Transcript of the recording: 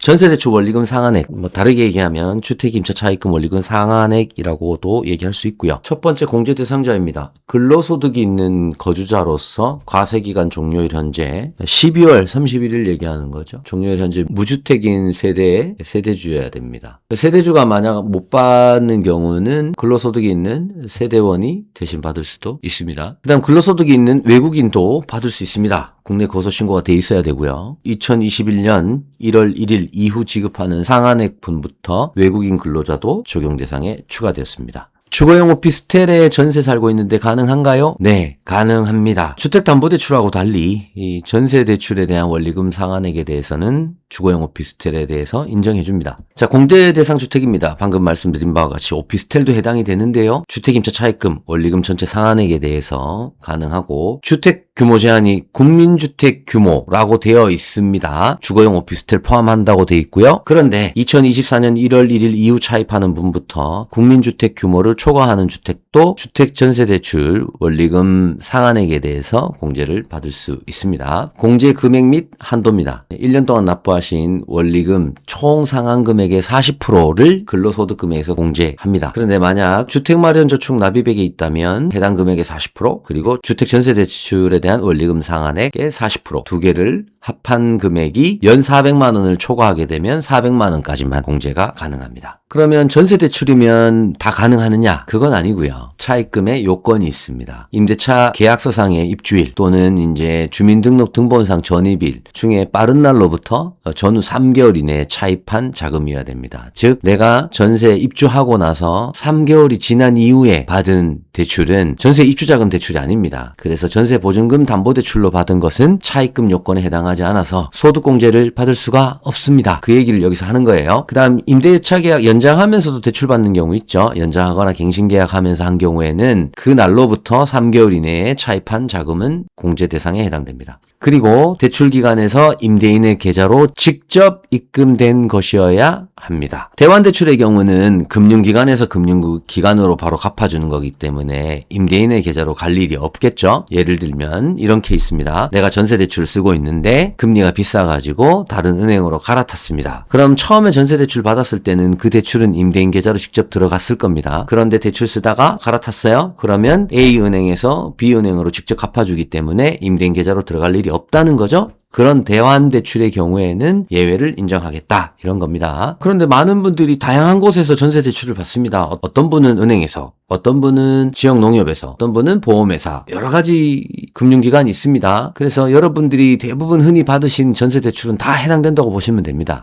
전세대출 원리금 상한액, 다르게 얘기하면 주택임차 차입금 원리금 상한액이라고도 얘기할 수 있고요. 첫 번째 공제 대상자입니다. 근로소득이 있는 거주자로서 과세기간 종료일 현재 12월 31일 얘기하는 거죠. 종료일 현재 무주택인 세대의 세대주여야 됩니다. 세대주가 만약 못 받는 경우는 근로소득이 있는 세대원이 대신 받을 수도 있습니다. 그 다음 근로소득이 있는 외국인도 받을 수 있습니다. 국내 거소신고가 돼 있어야 되고요. 2021년 1월 1일 이후 지급하는 상한액분부터 외국인 근로자도 적용 대상에 추가되었습니다. 주거용 오피스텔에 전세 살고 있는데 가능한가요? 네, 가능합니다. 주택담보대출하고 달리 이 전세대출에 대한 원리금 상한액에 대해서는 주거용 오피스텔에 대해서 인정해줍니다. 자, 공대 대상 주택입니다. 방금 말씀드린 바와 같이 오피스텔도 해당이 되는데요. 주택임차 차입금, 원리금 전체 상한액에 대해서 가능하고 주택 규모 제한이 국민주택 규모라고 되어 있습니다. 주거용 오피스텔 포함한다고 되어 있고요. 그런데 2024년 1월 1일 이후 차입하는 분부터 국민주택 규모를 초과하는 주택도 주택전세대출 원리금 상한액에 대해서 공제를 받을 수 있습니다. 공제 금액 및 한도입니다. 1년 동안 납부하신 원리금 총 상한 금액의 40%를 근로소득 금액에서 공제합니다. 그런데 만약 주택마련저축 납입액이 있다면 해당 금액의 40% 그리고 주택전세대출에 대한 원리금 상한액의 40% 두 개를 합한 금액이 연 400만 원을 초과하게 되면 400만 원까지만 공제가 가능합니다. 그러면 전세대출이면 다 가능하느냐? 그건 아니고요. 차입금의 요건이 있습니다. 임대차 계약서상의 입주일 또는 이제 주민등록등본상 전입일 중에 빠른 날로부터 전후 3개월 이내에 차입한 자금이어야 됩니다. 즉 내가 전세 입주하고 나서 3개월이 지난 이후에 받은 대출은 전세 입주자금 대출이 아닙니다. 그래서 전세보증금 담보대출로 받은 것은 차입금 요건에 해당하지 않아서 소득공제를 받을 수가 없습니다. 그 얘기를 여기서 하는 거예요. 그 다음 임대차 계약 연장하면서도 대출받는 경우 있죠. 연장하거나 갱신계약하면서 한 경우에는 그 날로부터 3개월 이내에 차입한 자금은 공제 대상에 해당됩니다. 그리고 대출기관에서 임대인의 계좌로 직접 입금된 것이어야 합니다. 대환대출의 경우는 금융기관에서 금융기관으로 바로 갚아주는 거기 때문에 임대인의 계좌로 갈 일이 없겠죠. 예를 들면 이런 케이스입니다. 내가 전세대출을 쓰고 있는데 금리가 비싸가지고 다른 은행으로 갈아탔습니다. 그럼 처음에 전세대출 받았을 때는 그 대출은 임대인 계좌로 직접 들어갔을 겁니다. 그런데 대출 쓰다가 갈아탔어요. 그러면 A은행에서 B은행으로 직접 갚아주기 때문에 임대인 계좌로 들어갈 일이 없다는 거죠. 그런 대환대출의 경우에는 예외를 인정하겠다 이런 겁니다. 그런데 많은 분들이 다양한 곳에서 전세대출을 받습니다. 어떤 분은 은행에서, 어떤 분은 지역농협에서, 어떤 분은 보험회사 여러 가지 금융기관이 있습니다. 그래서 여러분들이 대부분 흔히 받으신 전세대출은 다 해당된다고 보시면 됩니다.